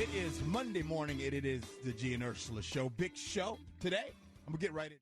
It is Monday morning, and it is the G and Ursula show. Big show today. I'm going to get right in.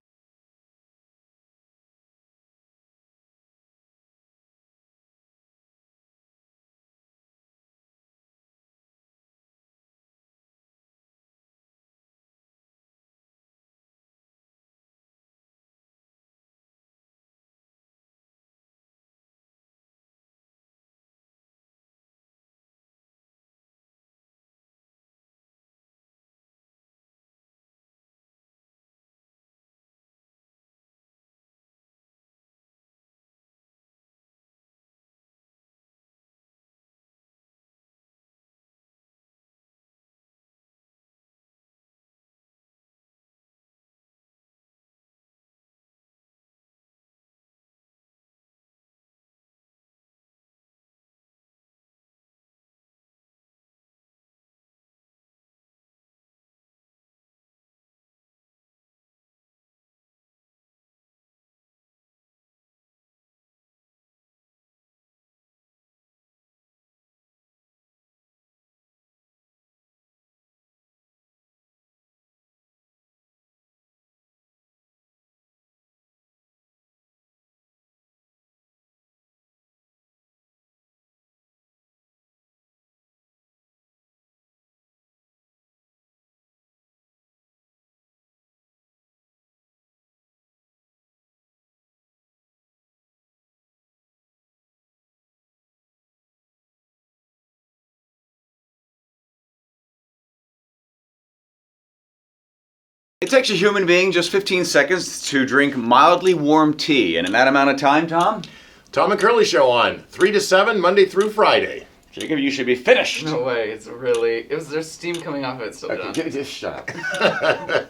It takes a human being just 15 seconds to drink mildly warm tea. And in that amount of time, Tom? Tom and Curley show on 3 to 7, Monday through Friday. Jacob, you should be finished. No way, there's steam coming off of it, so done. Just shut up.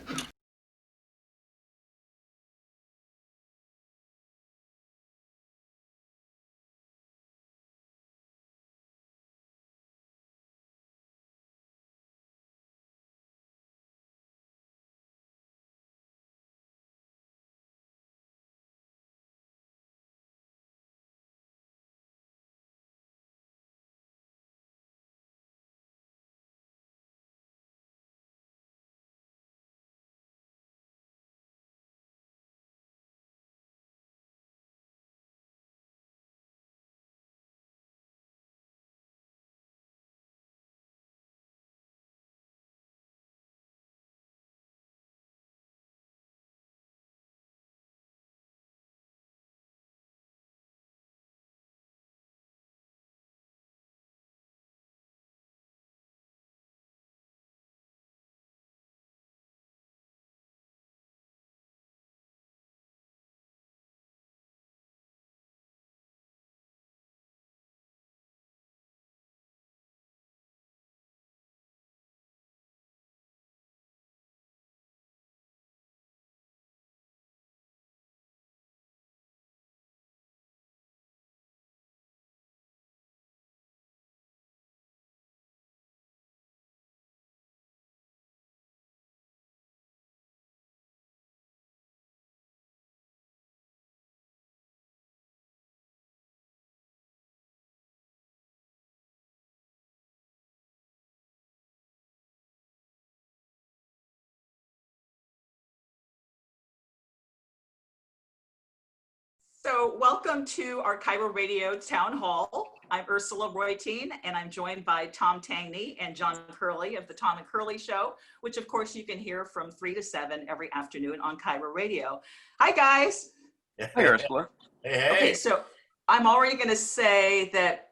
So welcome to our KIRO Radio Town Hall. I'm Ursula Reutin, and I'm joined by Tom Tangney and John Curley of the Tom and Curley Show, which of course you can hear from 3 to 7 every afternoon on KIRO Radio. Hi, guys. Hi, Ursula. Hey. Okay, so I'm already going to say that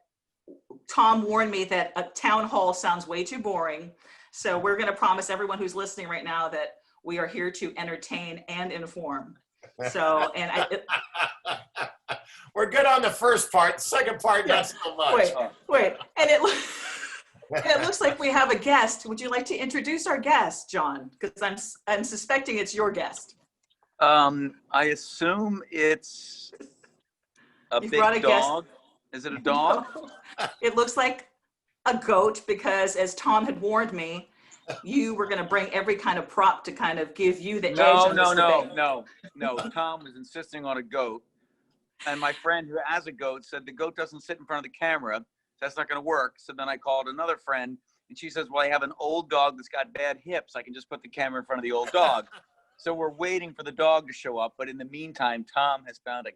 Tom warned me that a town hall sounds way too boring. So we're going to promise everyone who's listening right now that we are here to entertain and inform. So, and We're good on the first part. Second part, not so much. Wait. And it looks like we have a guest. Would you like to introduce our guest, John? Because I'm suspecting it's your guest. I assume it's a You've big brought a dog. guest. Is it a dog? It looks like a goat because, as Tom had warned me, you were going to bring every kind of prop to kind of give you the edge on this debate. No. Tom was insisting on a goat. And my friend who has a goat said the goat doesn't sit in front of the camera. That's not going to work. So then I called another friend And she says, well, I have an old dog that's got bad hips. I can just put the camera in front of the old dog. So we're waiting for the dog to show up. But in the meantime, Tom has found a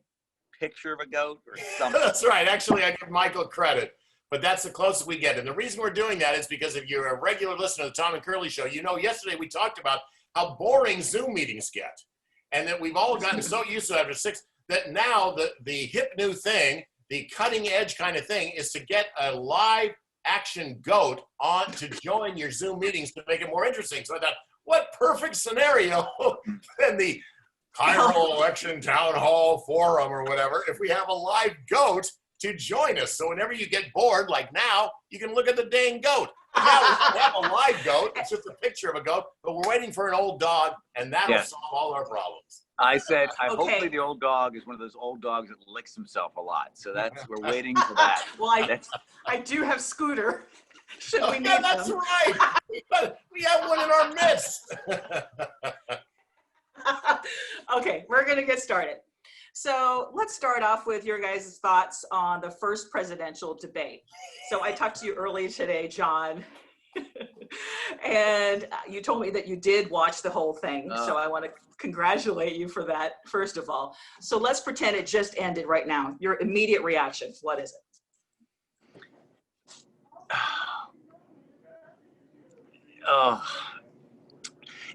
picture of a goat or something. That's right. Actually, I give Michael credit, but that's the closest we get. And the reason we're doing that is because if you're a regular listener to the Tom and Curley show, you know yesterday we talked about how boring Zoom meetings get. And that we've all gotten so used to it after 6 that now the hip new thing, the cutting edge kind of thing, is to get a live action goat on to join your Zoom meetings to make it more interesting. So I thought, what perfect scenario than the KIRO Election Townhall Forum or whatever, if we have a live goat to join us. So whenever you get bored, like now, you can look at the dang goat. Now we don't have a live goat. It's just a picture of a goat, but we're waiting for an old dog, and that'll solve all our problems. I said, hopefully the old dog is one of those old dogs that licks himself a lot. So we're waiting for that. Well, I do have Scooter. Should we need that's them? right. We have one in our midst. Okay, we're going to get started. So let's start off with your guys' thoughts on the first presidential debate. So I talked to you earlier today, John, and you told me that you did watch the whole thing. So I want to congratulate you for that, first of all. So let's pretend it just ended right now. Your immediate reaction, what is it?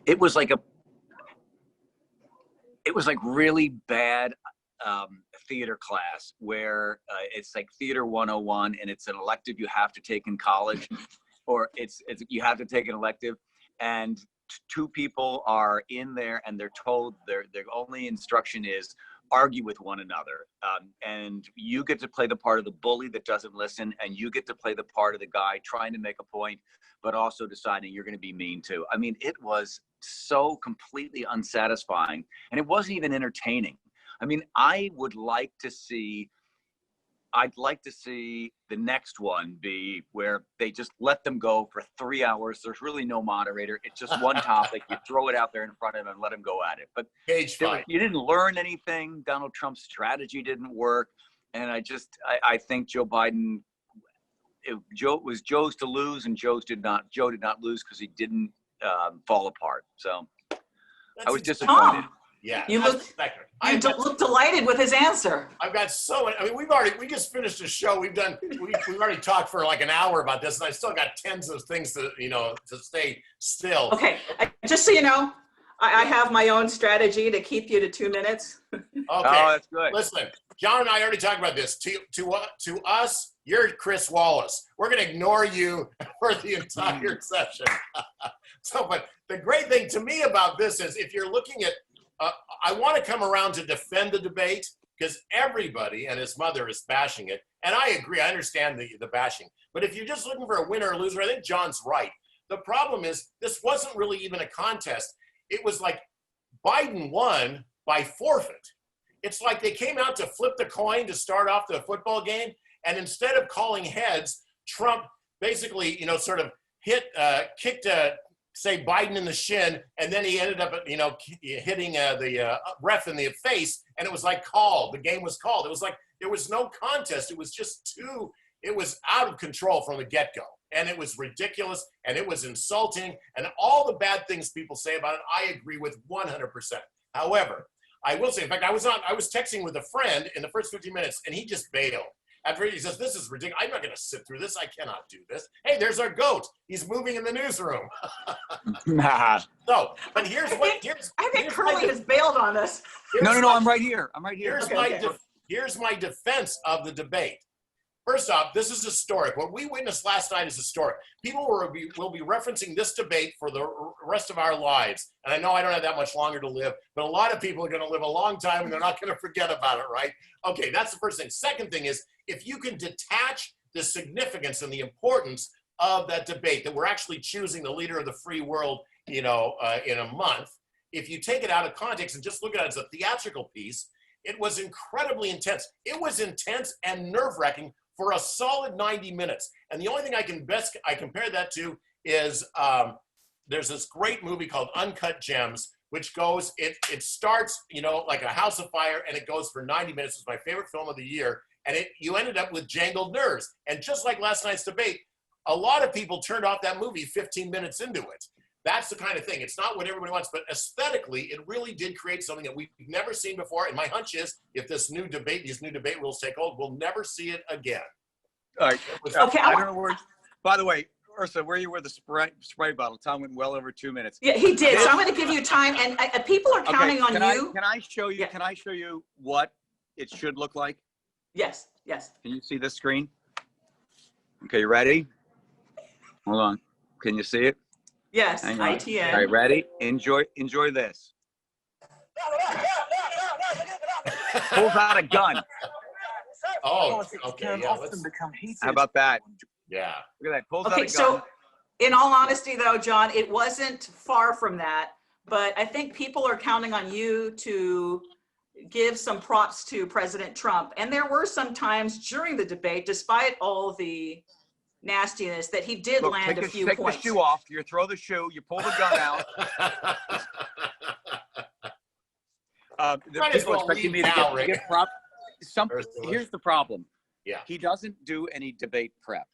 It was like really bad theater class where it's like theater 101 and it's an elective you have to take in college, or it's you have to take an elective, and two people are in there and they're told their only instruction is argue with one another, and you get to play the part of the bully that doesn't listen, and you get to play the part of the guy trying to make a point but also deciding you're going to be mean too. I mean, it was so completely unsatisfying, and it wasn't even entertaining. I mean, I'd like to see the next one be where they just let them go for 3 hours. There's really no moderator. It's just one topic. You throw it out there in front of them and let them go at it. But you didn't learn anything. Donald Trump's strategy didn't work. And I think Joe Biden, it was Joe's to lose, and Joe did not lose because he didn't fall apart. So I was disappointed. Yeah, you look delighted with his answer. I've got so many. I mean, we just finished a show. We've already talked for like an hour about this, and I still got tens of things to stay still. Okay, just so you know, I have my own strategy to keep you to 2 minutes. Okay, that's good. Listen, John and I already talked about this. To us, you're Chris Wallace. We're going to ignore you for the entire session. But the great thing to me about this is if you're looking at, I want to come around to defend the debate because everybody and his mother is bashing it. And I agree. I understand the bashing. But if you're just looking for a winner or loser, I think John's right. The problem is this wasn't really even a contest. It was like Biden won by forfeit. It's like they came out to flip the coin to start off the football game. And instead of calling heads, Trump basically, sort of kicked say Biden in the shin, and then he ended up, hitting the ref in the face, and it was like called. The game was called. It was like there was no contest. It was just it was out of control from the get-go, and it was ridiculous, and it was insulting, and all the bad things people say about it, I agree with 100%. However, I will say, in fact, I was texting with a friend in the first 15 minutes, and he just bailed. After he says, this is ridiculous. I'm not going to sit through this. I cannot do this. Hey, there's our goat. He's moving in the newsroom. So, but I think Curley has bailed on us. No, I'm right here. Here's my defense of the debate. First off, this is historic. What we witnessed last night is historic. People will be referencing this debate for the rest of our lives. And I know I don't have that much longer to live, but a lot of people are going to live a long time and they're not going to forget about it, right? Okay, that's the first thing. Second thing is, if you can detach the significance and the importance of that debate, that we're actually choosing the leader of the free world, in a month, if you take it out of context and just look at it as a theatrical piece, it was incredibly intense. It was intense and nerve-wracking for a solid 90 minutes. And the only thing I compare that to is there's this great movie called Uncut Gems, which goes, it starts, like a house of fire, and it goes for 90 minutes. It's my favorite film of the year. And you ended up with jangled nerves. And just like last night's debate, a lot of people turned off that movie 15 minutes into it. That's the kind of thing. It's not what everybody wants, but aesthetically, it really did create something that we've never seen before. And my hunch is, if these new debate rules take hold, we'll never see it again. All right. Okay. I don't know where. By the way, Ursula, where you were the spray bottle? Tom went well over 2 minutes. Yeah, he did. So I'm going to give you time, and people are counting on you. Can I show you? Yeah. Can I show you what it should look like? Yes. Yes. Can you see this screen? Okay, you ready? Hold on. Can you see it? Yes. Hang on. ITN. All right, ready? Enjoy this. Pulls out a gun. Oh, okay. Yeah, How about that? yeah. Look at that. Pulls out a Okay, gun. so in all honesty, though, John, it wasn't far from that. But I think people are counting on you to give some props to President Trump. And there were some times during the debate, despite all the nastiness, that he did Look, land a few take points. the shoe off. You throw the shoe. You pull the gun out. The Might as people well expecting me leave now, to Rick. get prop. Ursula. Here's the problem. Yeah. He doesn't do any debate prep.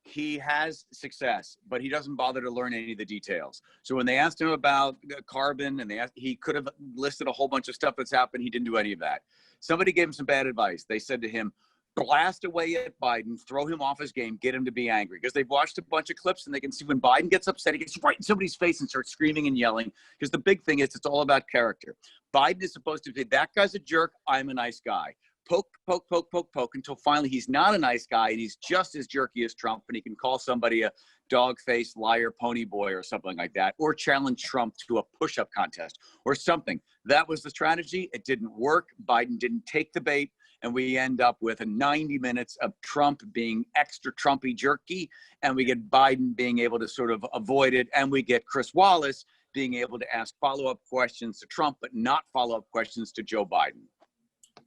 He has success, but he doesn't bother to learn any of the details. So when they asked him about carbon, and he could have listed a whole bunch of stuff that's happened, he didn't do any of that. Somebody gave him some bad advice. They said to him, blast away at Biden, throw him off his game, get him to be angry. Because they've watched a bunch of clips, and they can see when Biden gets upset, he gets right in somebody's face and starts screaming and yelling. Because the big thing is, it's all about character. Biden is supposed to say, that guy's a jerk, I'm a nice guy. Poke, poke, poke, poke, poke, until finally he's not a nice guy, and he's just as jerky as Trump, and he can call somebody a dog-faced liar, pony boy, or something like that, or challenge Trump to a push-up contest or something. That was the strategy. It didn't work. Biden didn't take the bait, and we end up with 90 minutes of Trump being extra Trumpy jerky, and we get Biden being able to sort of avoid it, and we get Chris Wallace being able to ask follow-up questions to Trump, but not follow-up questions to Joe Biden.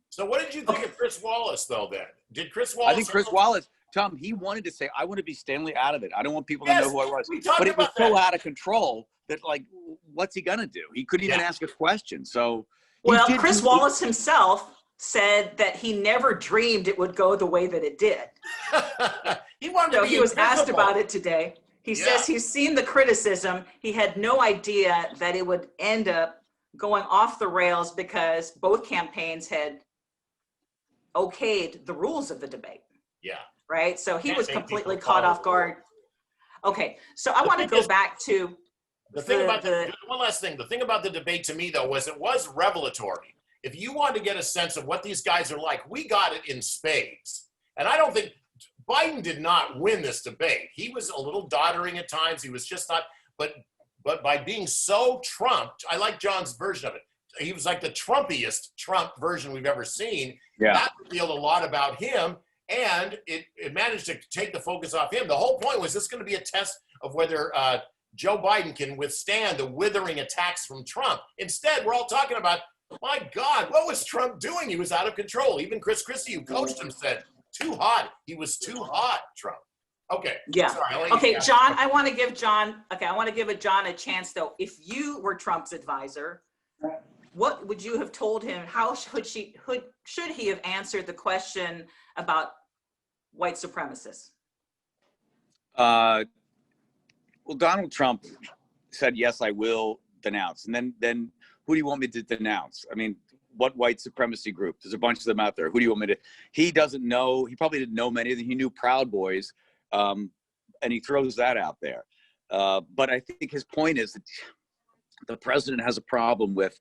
So what did you think of Chris Wallace, though, then? Did Chris Wallace... I think Chris Wallace, Tom, he wanted to say, I want to be Stanley out of it. I don't want people to know who I was. But it was so out of control that, like, what's he going to do? He couldn't even ask a question. So, well, Chris Wallace himself said that he never dreamed it would go the way that it did. He wanted to be he was asked invisible. about it today. He says he's seen the criticism. He had no idea that it would end up going off the rails because both campaigns had okayed the rules of the debate. Yeah. Right? So he Can't was make completely people caught follow off guard. Okay. So I want to go back to the thing about one last thing. The thing about the debate to me, though, was it was revelatory. If you want to get a sense of what these guys are like, we got it in spades. And I don't think Biden did not win this debate. He was a little doddering at times. He was just not, but by being so Trumped, I like John's version of it. He was like the Trumpiest Trump version we've ever seen. Yeah. That revealed a lot about him, and it managed to take the focus off him. The whole point was this going to be a test of whether Joe Biden can withstand the withering attacks from Trump. Instead, we're all talking about, my God, what was Trump doing? He was out of control. Even Chris Christie, who coached him, said, too hot. He was too hot, Trump. Okay. Yeah. Sorry, okay, John, I want to give John a chance, though. If you were Trump's advisor, what would you have told him? How should he have answered the question about white supremacists? Well, Donald Trump said, yes, I will denounce. And then who do you want me to denounce? I mean, what white supremacy group? There's a bunch of them out there. Who do you want me to? He doesn't know. He probably didn't know many of them. He knew Proud Boys, and he throws that out there. But I think his point is that the president has a problem with,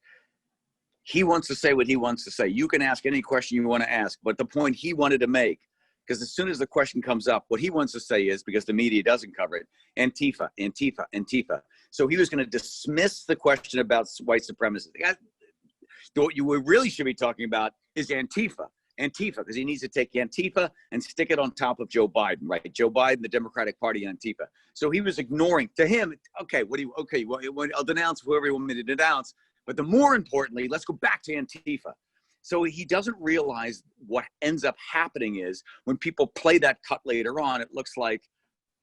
he wants to say what he wants to say. You can ask any question you want to ask, but the point he wanted to make, because as soon as the question comes up, what he wants to say is, because the media doesn't cover it, Antifa, Antifa, Antifa. So he was going to dismiss the question about white supremacy. What you really should be talking about is Antifa, because he needs to take Antifa and stick it on top of Joe Biden, right? Joe Biden, the Democratic Party, Antifa. So he was ignoring, to him, I'll denounce whoever you want me to denounce. But the more importantly, let's go back to Antifa. So he doesn't realize what ends up happening is when people play that cut later on, it looks like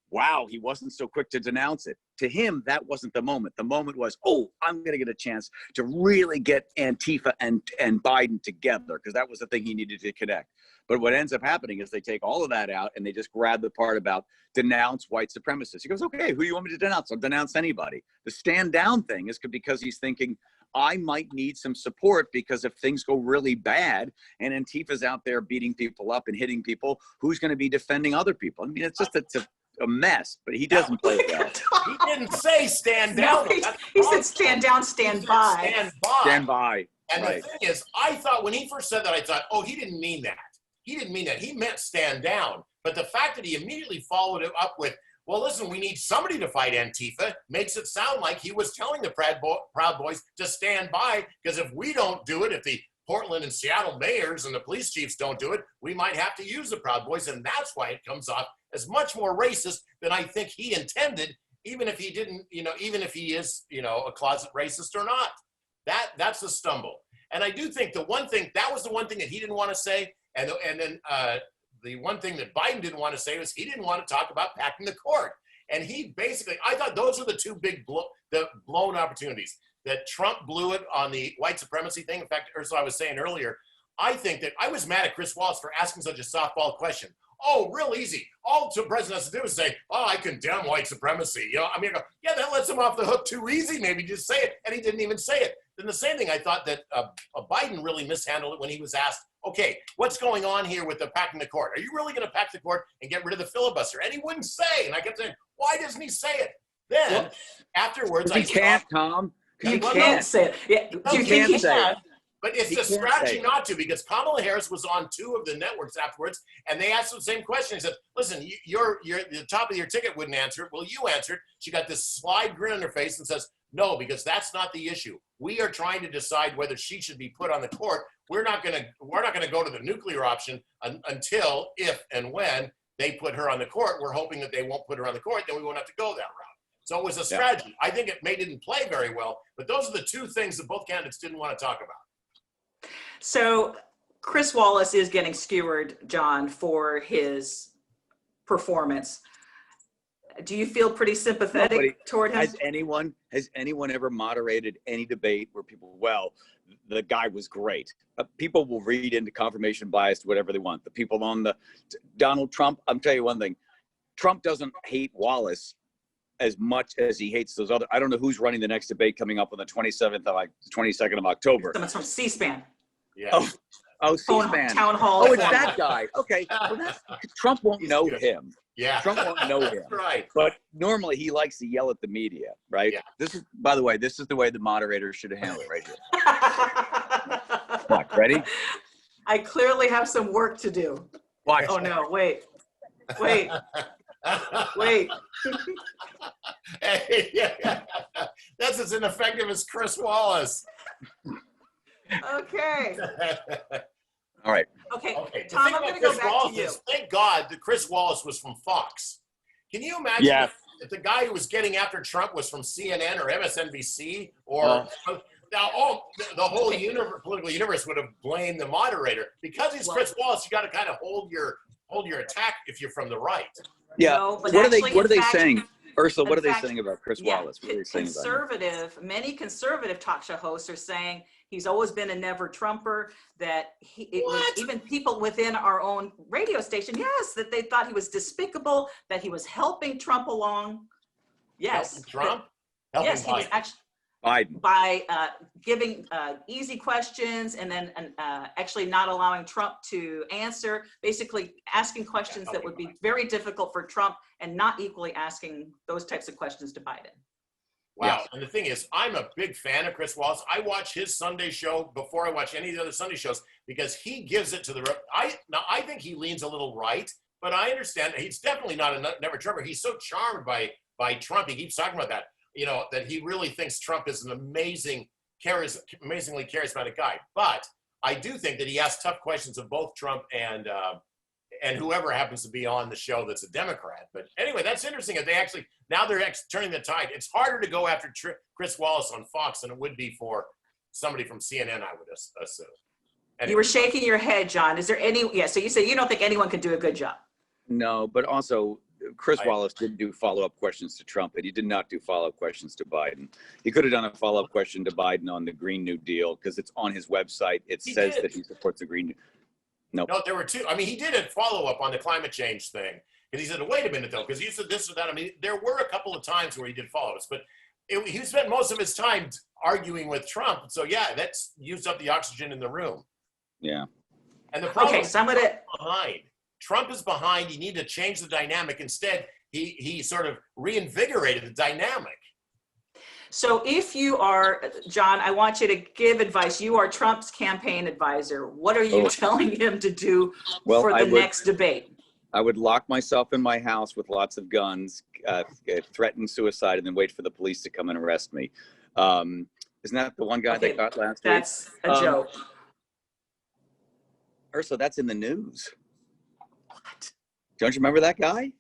wow, he wasn't so quick to denounce it. To him, that wasn't the moment. The moment was, oh, I'm going to get a chance to really get Antifa and Biden together, because that was the thing he needed to connect. But what ends up happening is they take all of that out and they just grab the part about denounce white supremacists. He goes, okay, who do you want me to denounce? I'll denounce anybody. The stand down thing is because he's thinking, I might need some support, because if things go really bad and Antifa's out there beating people up and hitting people, who's going to be defending other people? I mean, it's just a mess, but he doesn't play it well. He didn't say stand down. No, he said stand down, stand by. Stand by. Stand by. And right. the thing is, I thought when he first said that, I thought, oh, he didn't mean that. He didn't mean that. He meant stand down. But the fact that he immediately followed it up with, well, listen, we need somebody to fight Antifa, makes it sound like he was telling the Proud Boys to stand by, because if we don't do it, if the Portland and Seattle mayors and the police chiefs don't do it, we might have to use the Proud Boys. And that's why it comes off as much more racist than I think he intended, even if he didn't, even if he is, a closet racist or not. That's the stumble. And I do think that was the one thing that he didn't want to say. And then the one thing that Biden didn't want to say was he didn't want to talk about packing the court. And he basically, I thought those were the two big blown opportunities. That Trump blew it on the white supremacy thing. In fact, Ursula, I was saying earlier, I think that I was mad at Chris Wallace for asking such a softball question. Oh, real easy. All the president has to do is say, oh, I condemn white supremacy. Yeah, that lets him off the hook too easy. Maybe just say it. And he didn't even say it. Then the same thing, I thought that Biden really mishandled it when he was asked, okay, what's going on here with the packing the court? Are you really going to pack the court and get rid of the filibuster? And he wouldn't say. And I kept saying, why doesn't he say it? Then afterwards, he can't, Tom. You can't say it. Yeah. Do you think he can? But it's the strategy not to, because Kamala Harris was on 2 of the networks afterwards, and they asked the same question. He said, listen, you're the top of your ticket wouldn't answer it. Well, you answered. She got this slide grin on her face and says, no, because that's not the issue. We are trying to decide whether she should be put on the court. We're not going to go to the nuclear option until, if and when they put her on the court. We're hoping that they won't put her on the court, then we won't have to go that route. So it was a strategy. I think it didn't play very well, but those are the 2 things that both candidates didn't want to talk about. So Chris Wallace is getting skewered, John, for his performance. Do you feel pretty sympathetic toward him? Has anyone ever moderated any debate where people, the guy was great? People will read into confirmation bias to whatever they want. The people on Donald Trump, I'm telling you one thing, Trump doesn't hate Wallace as much as he hates those other. I don't know who's running the next debate coming up on the 22nd of October. Someone's from C-SPAN. Yeah. Oh, C-SPAN. Townhall. Oh, it's that guy. Okay. Well, Trump won't know him. Yeah. Trump won't know him. Right. But normally he likes to yell at the media, right? Yeah. This is, by the way, this is the way the moderators should have handled it right here. What, ready? I clearly have some work to do. Watch. Oh, no, wait. Yeah. That's as ineffective as Chris Wallace. Okay. All right. Okay. Tom, I'm going to go back to you. Thank God that Chris Wallace was from Fox. Can you imagine if the guy who was getting after Trump was from CNN or MSNBC or now the whole political universe would have blamed the moderator. Because he's Chris Wallace, you got to kind of hold your attack if you're from the right. Yeah. No, but what are they saying? Ursula, what are they saying about Chris Wallace? What are they saying about him? Many conservative talk show hosts are saying he's always been a never Trumper, that it was even people within our own radio station, that they thought he was despicable, that he was helping Trump along. Yes. Helping Trump? Yes, he was actually Biden. By giving easy questions and then actually not allowing Trump to answer, basically asking questions that would be very difficult for Trump and not equally asking those types of questions to Biden. Wow. Yes. And the thing is, I'm a big fan of Chris Wallace. I watch his Sunday show before I watch any of the other Sunday shows because he gives it to I think he leans a little right, but I understand he's definitely not a never Trumper. He's so charmed by Trump. He keeps talking about that. That he really thinks Trump is an amazingly charismatic guy. But I do think that he asks tough questions of both Trump and whoever happens to be on the show that's a Democrat. But anyway, that's interesting. That they're turning the tide. It's harder to go after Chris Wallace on Fox than it would be for somebody from CNN, I would assume. Anyway. You were shaking your head, John. Is there any? Yeah. So you say you don't think anyone can do a good job. No, but also Chris Wallace didn't do follow-up questions to Trump, and he did not do follow-up questions to Biden. He could have done a follow-up question to Biden on the Green New Deal because it's on his website. It says that he supports the Green New Deal. No, there were two. I mean, he did a follow-up on the climate change thing. Because he said, wait a minute, though, because you said this or that. I mean, there were a couple of times where he did follow-ups, but he spent most of his time arguing with Trump. So, yeah, that's used up the oxygen in the room. Yeah. And the problem is Trump behind. Trump is behind. You need to change the dynamic. Instead, he sort of reinvigorated the dynamic. So if you are, John, I want you to give advice. You are Trump's campaign advisor. What are you telling him to do for the next debate? I would lock myself in my house with lots of guns, threaten suicide, and then wait for the police to come and arrest me. Isn't that the one guy that got last week? That's a joke. Ursula, that's in the news. What? Don't you remember that guy?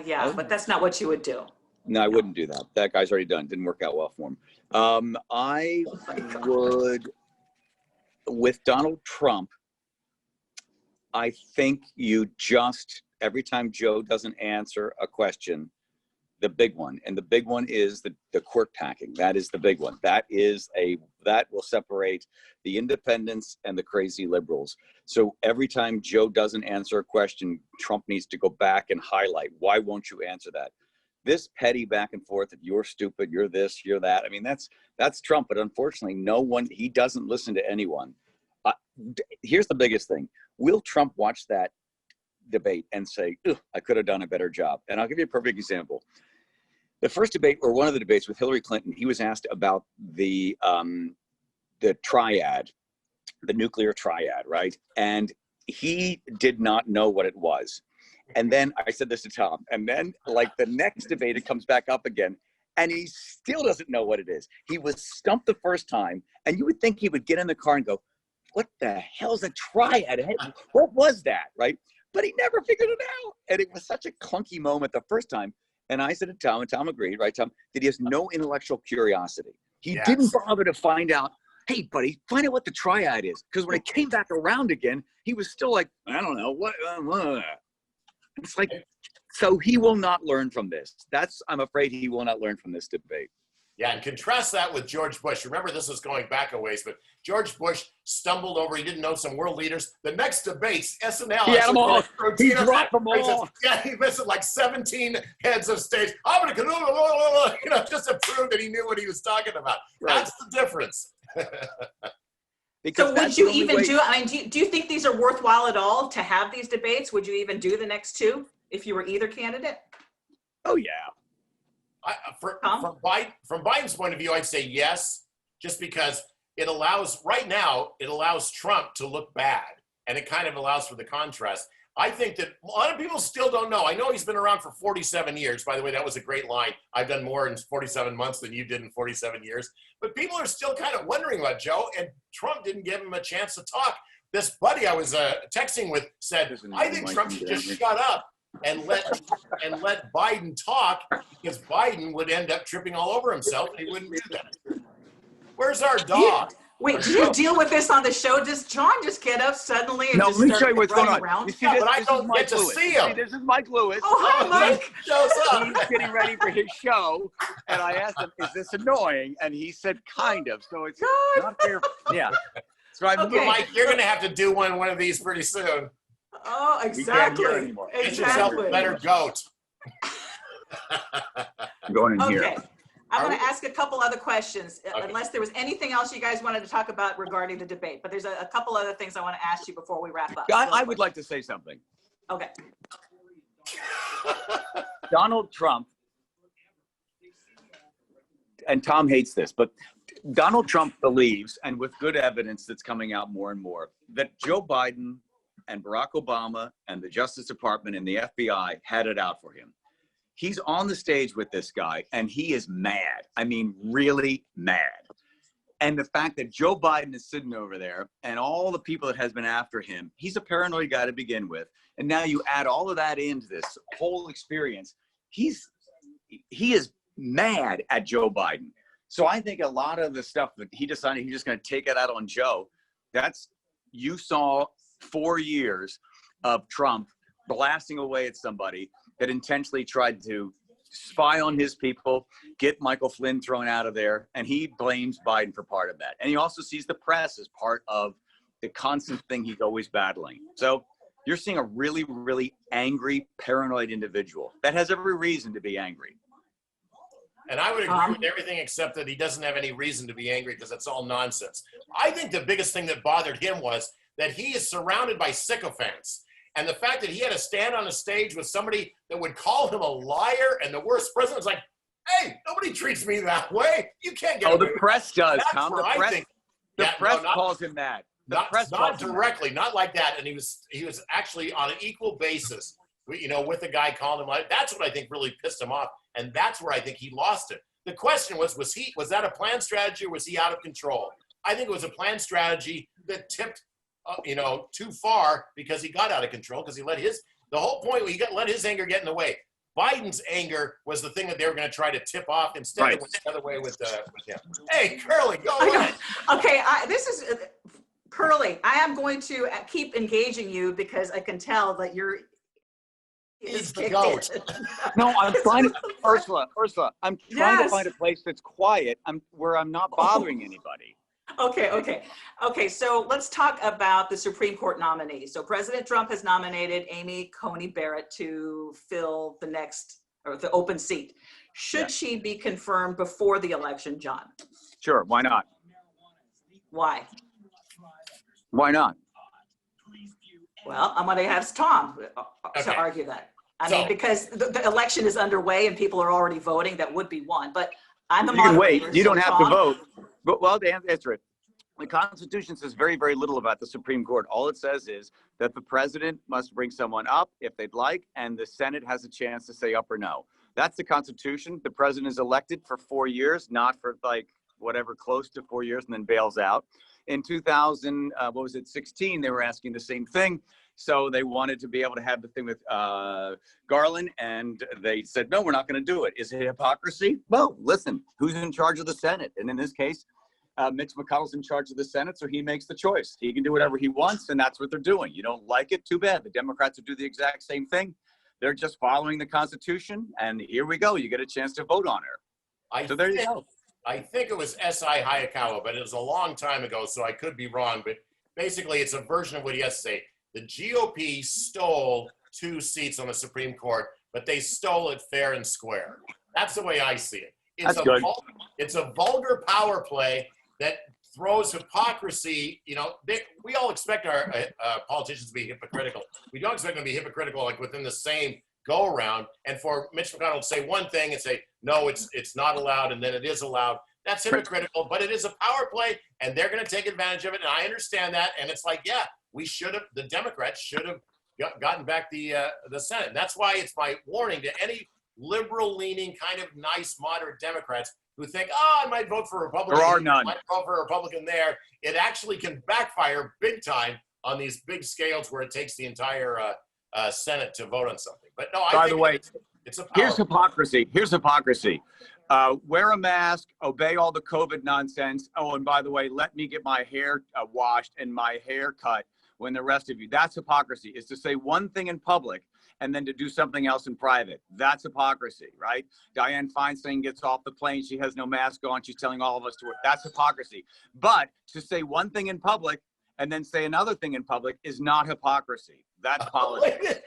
Yeah, but that's not what you would do. No, I wouldn't do that. That guy's already done. Didn't work out well for him. I would, with Donald Trump, I think you just, every time Joe doesn't answer a question, the big one, and the big one is the court packing. That is the big one. That will separate the independents and the crazy liberals. So every time Joe doesn't answer a question, Trump needs to go back and highlight, why won't you answer that? This petty back and forth of you're stupid, you're this, you're that. I mean, that's Trump, but unfortunately, he doesn't listen to anyone. Here's the biggest thing. Will Trump watch that debate and say, I could have done a better job? And I'll give you a perfect example. The first debate, or one of the debates with Hillary Clinton, he was asked about the triad, the nuclear triad, right? And he did not know what it was. And then I said this to Tom, and then like the next debate, it comes back up again, and he still doesn't know what it is. He was stumped the first time, and you would think he would get in the car and go, what the hell's a triad? What was that, right? But he never figured it out. And it was such a clunky moment the first time. And I said to Tom, and Tom agreed, right, Tom, that he has no intellectual curiosity. He didn't bother to find out, hey, buddy, find out what the triad is. Because when it came back around again, he was still like, I don't know, what? It's like, so he will not learn from this. I'm afraid he will not learn from this debate. Yeah, and contrast that with George Bush. Remember, this is going back a ways, but George Bush stumbled over. He didn't know some world leaders. The next debates, SNL. He had them all. He dropped them all. Yeah, he missed like 17 heads of state. I'm going to, just to prove that he knew what he was talking about. Right. That's the difference. So would you even do, I mean, do you think these are worthwhile at all to have these debates? Would you even do the next two if you were either candidate? Oh, yeah. From Biden's point of view, I'd say yes, just because right now, it allows Trump to look bad, and it kind of allows for the contrast. I think that a lot of people still don't know. I know he's been around for 47 years. By the way, that was a great line. I've done more in 47 months than you did in 47 years. But people are still kind of wondering about Joe, and Trump didn't give him a chance to talk. This buddy I was texting with said, I think Trump should just shut up and let Biden talk, because Biden would end up tripping all over himself, and he wouldn't do that. Where's our dog? Wait, do you deal with this on the show? Does John just get up suddenly and let me show you what's going on. Around? You see this, but I don't get to see him. This is Mike Lewis. Oh, hi, Mike. He's getting ready for his show, and I asked him, is this annoying? And he said, kind of. So it's not fair. Yeah. So Mike, you're going to have to do one of these pretty soon. Oh, exactly. Get yourself a better goat. I'm going in here. Okay. I'm going to ask a couple other questions, unless there was anything else you guys wanted to talk about regarding the debate. But there's a couple other things I want to ask you before we wrap up. I would like to say something. Okay. Donald Trump, and Tom hates this, but Donald Trump believes, and with good evidence that's coming out more and more, that Joe Biden and Barack Obama and the Justice Department and the FBI had it out for him. He's on the stage with this guy, and he is mad. I mean, really mad. And the fact that Joe Biden is sitting over there and all the people that has been after him, he's a paranoid guy to begin with. And now you add all of that into this whole experience. He is mad at Joe Biden. So I think a lot of the stuff that he decided he's just going to take it out on Joe, you saw 4 years of Trump blasting away at somebody, that intentionally tried to spy on his people, get Michael Flynn thrown out of there, and he blames Biden for part of that. And he also sees the press as part of the constant thing he's always battling. So you're seeing a really, really angry, paranoid individual that has every reason to be angry. And I would agree with everything except that he doesn't have any reason to be angry because that's all nonsense. I think the biggest thing that bothered him was that he is surrounded by sycophants. And the fact that he had to stand on a stage with somebody that would call him a liar and the worst president was like, hey, nobody treats me that way. You can't get away the press does, That's Tom. where The press calls him that. Not directly, not like that. And he was actually on an equal basis, with the guy calling him like, that's what I think really pissed him off. And that's where I think he lost it. The question was that a planned strategy or was he out of control? I think it was a planned strategy that tipped too far because he got out of control because he the whole point was let his anger get in the way. Biden's anger was the thing that they were going to try to tip off instead right. It went the other way with him. Hey, Curley, go ahead. Okay, this is Curley. I am going to keep engaging you because I can tell that He's the goat. No, I'm trying to, Ursula, I'm trying to find a place that's quiet where I'm not bothering anybody. Okay. So let's talk about the Supreme Court nominee. So President Trump has nominated Amy Coney Barrett to fill the open seat. Should she be confirmed before the election, John? Sure. Why not? Why? Why not? Well, I'm going to ask Tom to argue that. I mean, because the election is underway and people are already voting, that would be one. But I'm the moderator. You can wait. You don't have to vote. But, well, to answer it, the Constitution says very, very little about the Supreme Court. All it says is that the president must bring someone up if they'd like, and the Senate has a chance to say up or no. That's the Constitution. The president is elected for 4 years, not for close to 4 years, and then bails out. In 2016, they were asking the same thing. So they wanted to be able to have the thing with Garland, and they said, no, we're not going to do it. Is it hypocrisy? Well, listen, who's in charge of the Senate? And in this case, Mitch McConnell's in charge of the Senate, so he makes the choice. He can do whatever he wants, and that's what they're doing. You don't like it? Too bad. The Democrats would do the exact same thing. They're just following the Constitution, and here we go. You get a chance to vote on her. So there you go. I think it was S.I. Hayakawa, but it was a long time ago, so I could be wrong. But basically, it's a version of what he has to say. The GOP stole 2 seats on the Supreme Court, but they stole it fair and square. That's the way I see it. It's a vulgar power play that throws hypocrisy. We all expect our politicians to be hypocritical. We don't expect them to be hypocritical like within the same go around. And for Mitch McConnell to say one thing and say, no, it's not allowed, and then it is allowed. That's hypocritical, but it is a power play, and they're going to take advantage of it. And I understand that. And it's like, yeah, the Democrats should have gotten back the Senate. And that's why it's my warning to any liberal-leaning, kind of nice, moderate Democrats who think, I might vote for a Republican. There are none. I might vote for a Republican there. It actually can backfire big time on these big scales where it takes the entire Senate to vote on something. But no, By the way, it's a power. Here's hypocrisy. Wear a mask, obey all the COVID nonsense. Oh, and by the way, let me get my hair washed and my hair cut when the rest of you. That's hypocrisy, is to say one thing in public and then to do something else in private. That's hypocrisy, right? Dianne Feinstein gets off the plane. She has no mask on. She's telling all of us to wear. That's hypocrisy. But to say one thing in public and then say another thing in public is not hypocrisy. That's politics.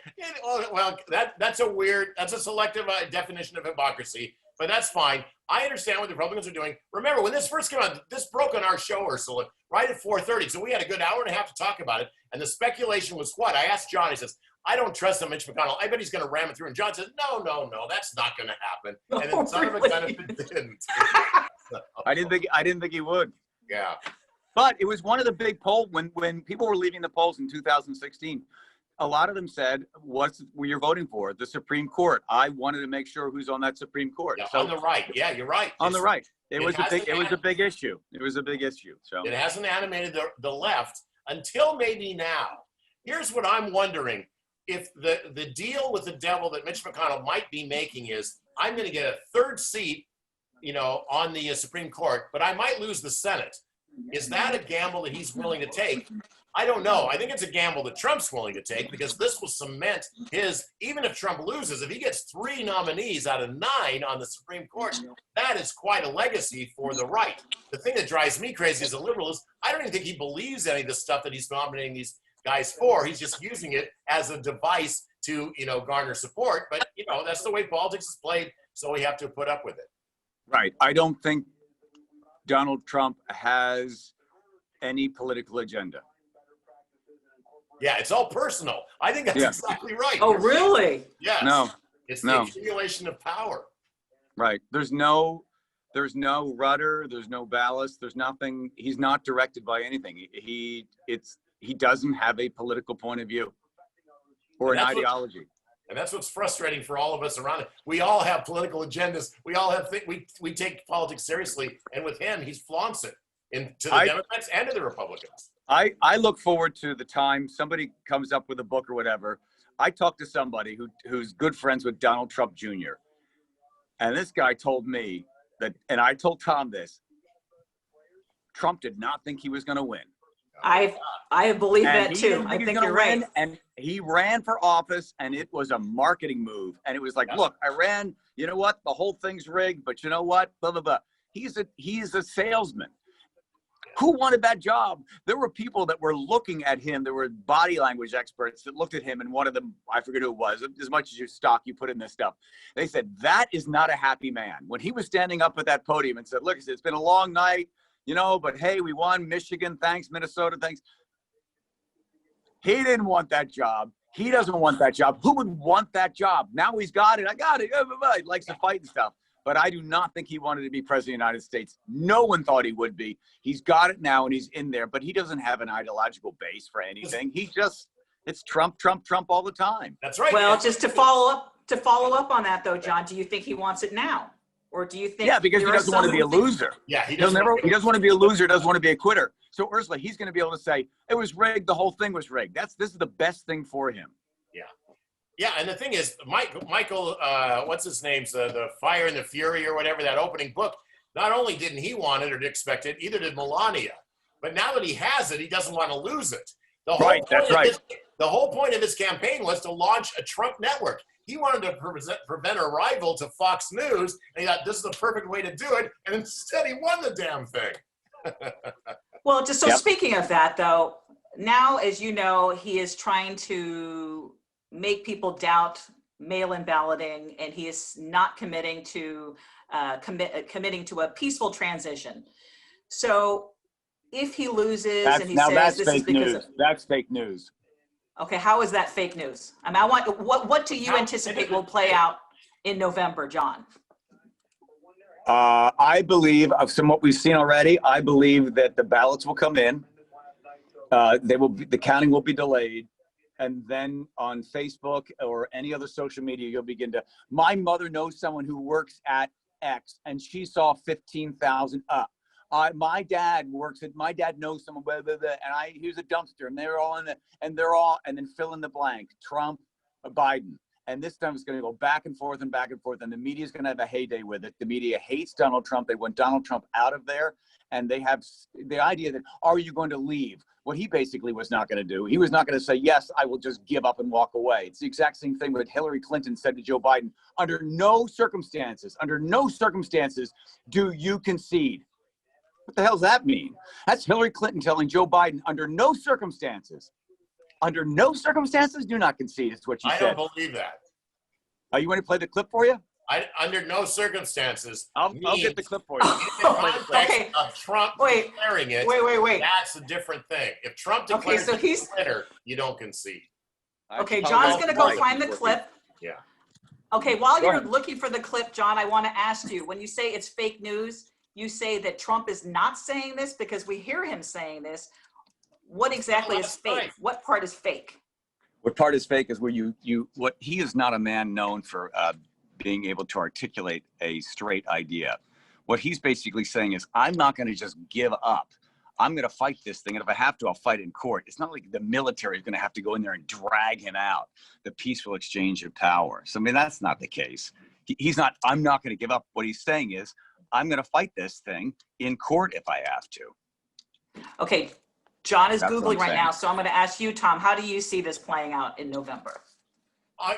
Well, that's a selective definition of hypocrisy, but that's fine. I understand what the Republicans are doing. Remember, when this first came out, this broke on our show, Ursula, right at 4:30. So we had a good hour and a half to talk about it. And the speculation was what? I asked John, he says, I don't trust him, Mitch McConnell. I bet he's going to ram it through. And John says, no, that's not going to happen. And then son of a gun, it didn't. So. I didn't think he would. Yeah. But it was one of the big polls when people were leaving the polls in 2016. A lot of them said, "What's you're voting for? The Supreme Court." I wanted to make sure who's on that Supreme Court. Yeah, so, on the right, yeah, you're right. On the right, it was a big issue. It was a big issue. So it hasn't animated the left until maybe now. Here's what I'm wondering: if the deal with the devil that Mitch McConnell might be making is, I'm going to get a 3rd seat, on the Supreme Court, but I might lose the Senate. Is that a gamble that he's willing to take? I don't know. I think it's a gamble that Trump's willing to take because this will cement even if Trump loses, if he gets 3 nominees out of 9 on the Supreme Court, that is quite a legacy for the right. The thing that drives me crazy as a liberal is I don't even think he believes any of the stuff that he's nominating these guys for. He's just using it as a device to, garner support. But, that's the way politics is played, so we have to put up with it. Right. I don't think Donald Trump has any political agenda. Yeah, it's all personal. I think that's exactly right. Oh, really? Yes. No. It's the accumulation of power. Right. There's no rudder. There's no ballast. There's nothing. He's not directed by anything. He doesn't have a political point of view or an ideology. And that's what's frustrating for all of us around it. We all have political agendas. We all have we take politics seriously, and with him, he flaunts it to the Democrats and to the Republicans. I look forward to the time somebody comes up with a book or whatever. I talked to somebody who's good friends with Donald Trump Jr. And this guy told me that, and I told Tom this, Trump did not think he was going to win. I believe that too. I think you're right. And he ran for office, and it was a marketing move. And it was like, look, I ran, you know what? The whole thing's rigged, but you know what? Blah, blah, blah. He's a salesman. Who wanted that job? There were people that were looking at him. There were body language experts that looked at him, and one of them, I forget who it was, as much as your stock you put in this stuff. They said, that is not a happy man. When he was standing up at that podium and said, look, it's been a long night, but hey, we won. Michigan, thanks. Minnesota, thanks. He didn't want that job. He doesn't want that job. Who would want that job? Now he's got it. I got it. He likes to fight and stuff. But I do not think he wanted to be president of the United States. No one thought he would be. He's got it now, and he's in there. But he doesn't have an ideological base for anything. It's Trump, Trump, Trump all the time. That's right. Well, just to follow up on that, though, John, do you think he wants it now? Or do you think? Yeah, because he doesn't want to be a loser. Yeah, he doesn't want to be a loser. Doesn't want to be a quitter. So Ursula, he's going to be able to say it was rigged. The whole thing was rigged. This is the best thing for him. Yeah. Yeah, and the thing is, Michael, what's his name? The Fire and the Fury or whatever, that opening book, not only didn't he want it or expect it, either did Melania. But now that he has it, he doesn't want to lose it. The whole point of his campaign was to launch a Trump network. He wanted to prevent a rival to Fox News, and he thought this is the perfect way to do it, and instead he won the damn thing. Well, speaking of that, though, now, as you know, he is trying to make people doubt mail-in balloting, and he is not committing to a peaceful transition. So if he loses and he says this is because that's fake news. Okay, how is that fake news? I mean, what do you anticipate will play out in November, John? I believe, from what we've seen already, I believe that the ballots will come in. The counting will be delayed. And then on Facebook or any other social media, you'll begin to, my mother knows someone who works at X and she saw 15,000 up. My dad knows someone, blah, blah, blah, and he was a dumpster, and they're all and then fill in the blank, Trump, Biden. And this time it's going to go back and forth, and the media is going to have a heyday with it. The media hates Donald Trump. They want Donald Trump out of there. And they have the idea that, are you going to leave? What he basically was not going to do. He was not going to say, yes, I will just give up and walk away. It's the exact same thing what Hillary Clinton said to Joe Biden. Under no circumstances do you concede. What the hell does that mean? That's Hillary Clinton telling Joe Biden, under no circumstances, do not concede. It's what she said. I don't believe that. You want to play the clip for you? Under no circumstances. I'll get the clip for you. Okay. Of Trump declaring it. Wait. That's a different thing. If Trump declares it a winner, you don't concede. Okay, John's going to go find the clip. Yeah. Okay, while you're looking for the clip, John, I want to ask you, when you say it's fake news, you say that Trump is not saying this because we hear him saying this. What exactly is fake? Right. What part is fake? What part is fake is where he is not a man known for being able to articulate a straight idea. What he's basically saying is, I'm not going to just give up. I'm going to fight this thing. And if I have to, I'll fight in court. It's not like the military is going to have to go in there and drag him out, the peaceful exchange of power. So, I mean, that's not the case. I'm not going to give up. What he's saying is, I'm going to fight this thing in court if I have to. Okay, John is That's what Googling I'm right saying. now, so I'm going to ask you, Tom, how do you see this playing out in November?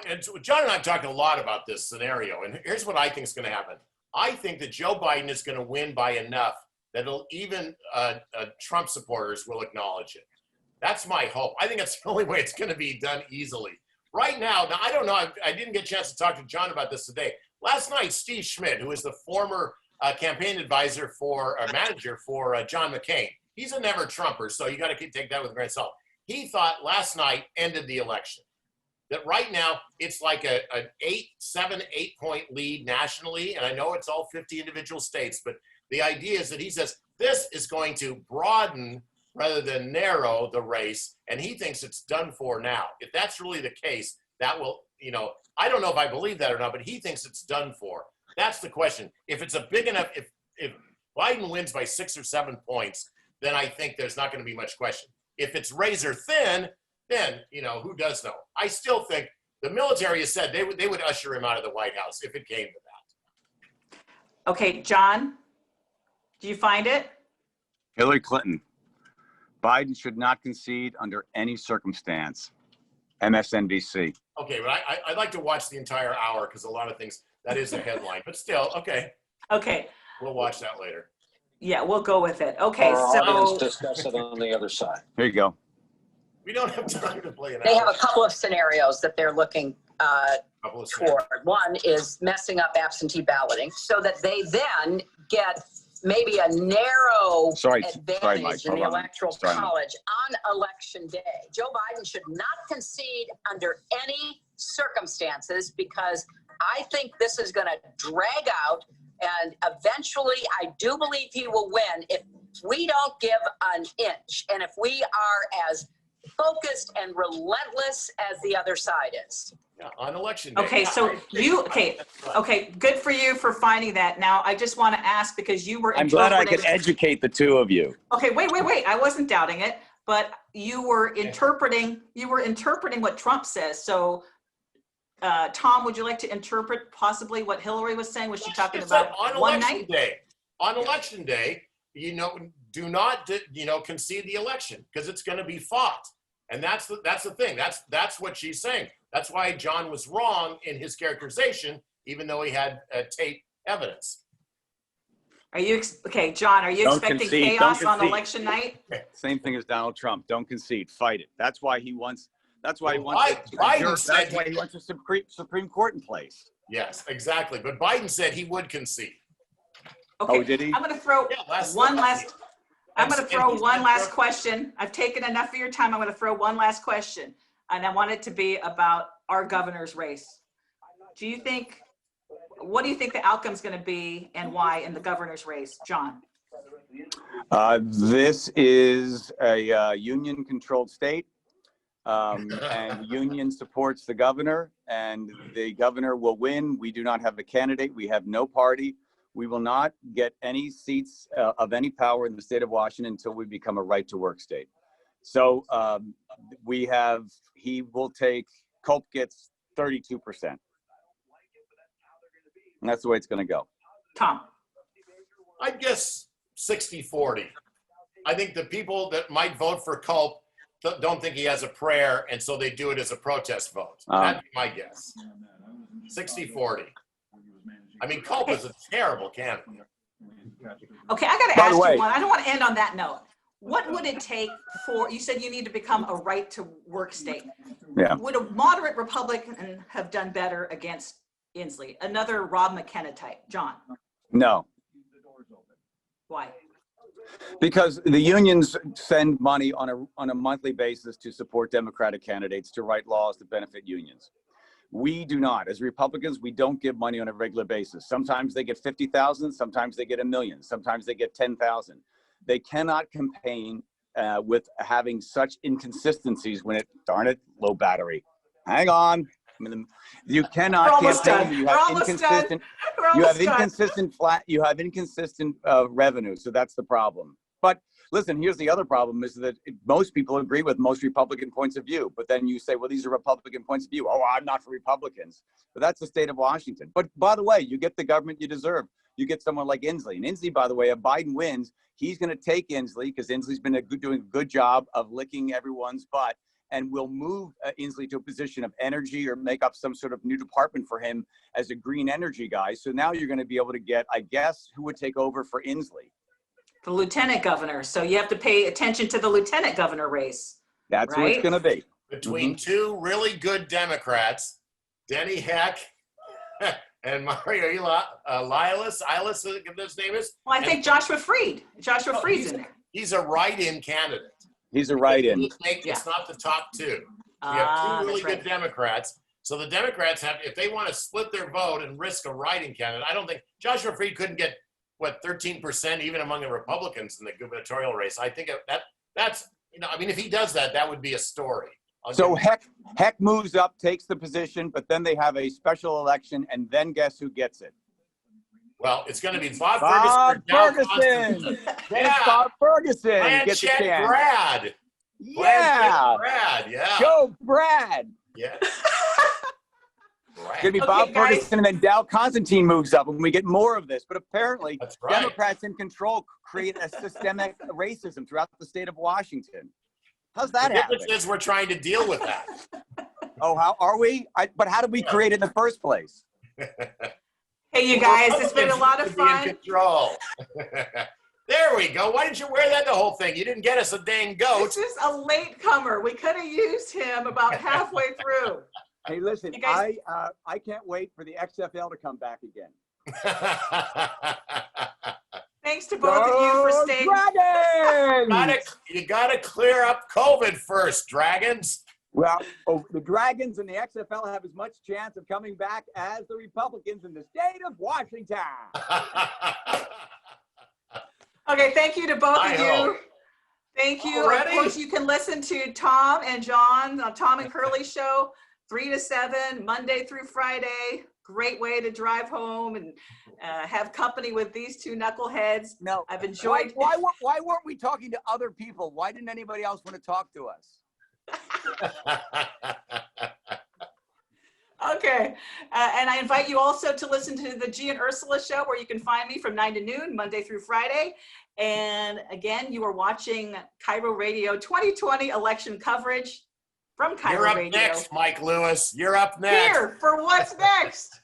And so John and I have talked a lot about this scenario, and here's what I think is going to happen. I think that Joe Biden is going to win by enough that even Trump supporters will acknowledge it. That's my hope. I think that's the only way it's going to be done easily. Right now, I don't know, I didn't get a chance to talk to John about this today. Last night, Steve Schmidt, who is the former campaign advisor manager for John McCain, he's a never Trumper, so you got to take that with a grain of salt. He thought last night ended the election. That right now it's like an 8 point lead nationally, and I know it's all 50 individual states, but the idea is that he says this is going to broaden rather than narrow the race, and he thinks it's done for now. If that's really the case, that will, I don't know if I believe that or not, but he thinks it's done for. That's the question. If it's a big enough, if Biden wins by 6 or 7 points, then I think there's not going to be much question. If it's razor thin, then, who does know? I still think the military has said they would usher him out of the White House if it came to that. Okay, John, do you find it? Hillary Clinton. Biden should not concede under any circumstance. MSNBC. Okay, but I'd like to watch the entire hour because a lot of things, that is a headline, but still, okay. Okay. We'll watch that later. Yeah, we'll go with it. Okay, Our so audience discuss it on the other side. Here you go. We don't have time to play an They hour. have a couple of scenarios that they're looking toward. One is messing up absentee balloting so that they then get maybe a narrow advantage Mike, in the hold on. Electoral Sorry, Mike. College on Election Day. Joe Biden should not concede under any circumstances because I think this is going to drag out, and eventually I do believe he will win if we don't give an inch and if we are as focused and relentless as the other side is. Yeah, on Election Day. okay, Yeah, so I- okay, good for you for finding that. Now, I just want to ask because you were I'm glad I interpreting. could educate the two of you. Okay, wait. I wasn't doubting it, but you were interpreting what Trump says. So, Tom, would you like to interpret possibly what Hillary was saying? Was she talking about on one Election night? Day? On Election Day, do not concede the election because it's going to be fought. And that's the thing. That's what she's saying. That's why John was wrong in his characterization, even though he had tape evidence. Are you okay, John? Are you Don't expecting concede, chaos don't on concede. election night? Same thing as Donald Trump. Don't concede. Fight it. That's why he wants. That's why he Well, wants. Biden said that's why he wants a Supreme Court in place. Yes, exactly. But Biden said he would concede. Okay, Oh, did he? I'm going to throw one last. I'm going to throw and one he's- last question. I've taken enough of your time. I'm going to throw one last question, and I want it to be about our governor's race. What do you think the outcome is going to be, and why in the governor's race, John? This is a union-controlled state, and the union supports the governor, and the governor will win. We do not have a candidate. We have no party. We will not get any seats of any power in the state of Washington until we become a right-to-work state. So Culp gets 32%. And that's the way it's going to go. Tom. I guess 60-40. I think the people that might vote for Culp don't think he has a prayer, and so they do it as a protest vote. That'd be my guess. 60-40. I mean, Culp is a terrible candidate. Okay, I got to By ask the way- you one. I don't want to end on that note. What would it take you said you need to become a right to work state. Yeah. Would a moderate Republican have done better against Inslee? Another Rob McKenna type. John, No. why? Because the unions send money on a monthly basis to support Democratic candidates to write laws that benefit unions. We do not. As Republicans, we don't give money on a regular basis. Sometimes they get 50,000, sometimes they get 1 million, sometimes they get 10,000. They cannot campaign with having such inconsistencies when darn it, low battery. Hang on. You cannot campaign. You have inconsistent. You have inconsistent revenue. So that's the problem. But listen, here's the other problem is that most people agree with most Republican points of view. But then you say, well, these are Republican points of view. Oh, I'm not for Republicans. But that's the state of Washington. But by the way, you get the government you deserve. you get someone like Inslee. And Inslee, by the way, if Biden wins, he's going to take Inslee because Inslee's been doing a good job of licking everyone's butt, and will move Inslee to a position of energy or make up some sort of new department for him as a green energy guy. So now you're going to be able to get, I guess, who would take over for Inslee? The lieutenant governor. So you have to pay attention to the lieutenant governor race. That's right? who it's going to be. Between two really good Democrats, Denny Heck and Mario Lilas, his name is? Well, I think Joshua Freed. Joshua Freed's in there. He's a write-in candidate. He's a write-in. It's not the top two. We have two really good Democrats. So the Democrats have, if they want to split their vote and risk a write-in candidate, I don't think Joshua Freed couldn't get, 13% even among the Republicans in the gubernatorial race. I think that's, if he does that, that would be a story. So Heck moves up, takes the position, but then they have a special election, and then guess who gets it? Well, it's going to be Bob Ferguson. Yeah. Bob Ferguson gets a Blanchett chance. Brad. Yeah. Brad. Yeah. Go Brad. Yeah. It's going to be Bob Ferguson, and then Dow Constantine moves up, and we get more of this. But apparently, Democrats in control create a systemic racism throughout the state of Washington. How's that happen? The difference is we're trying to deal with that. Oh, how are we? But how did we create it in the first place? Hey, you guys, it's been a lot of fun. In control. There we go. Why didn't you wear that the whole thing? You didn't get us a dang goat. This is a late comer. We could have used him about halfway through. Hey, listen, guys... I can't wait for the XFL to come back again. Thanks to both of you for staying. You gotta clear up COVID first, Dragons. Well, the Dragons and the XFL have as much chance of coming back as the Republicans in the state of Washington. Okay, thank you to both of you. Thank you. Already? Of course, you can listen to Tom and John on Tom and Curley Show, 3 to 7, Monday through Friday. Great way to drive home and have company with these two knuckleheads. No, I've enjoyed. Why weren't we talking to other people? Why didn't anybody else want to talk to us? Okay, and I invite you also to listen to the G and Ursula Show, where you can find me from 9 to noon, Monday through Friday. And again, you are watching KIRO Radio 2020 election coverage from KIRO Radio. You're up next, Mike Lewis. You're up next. Here for what's next.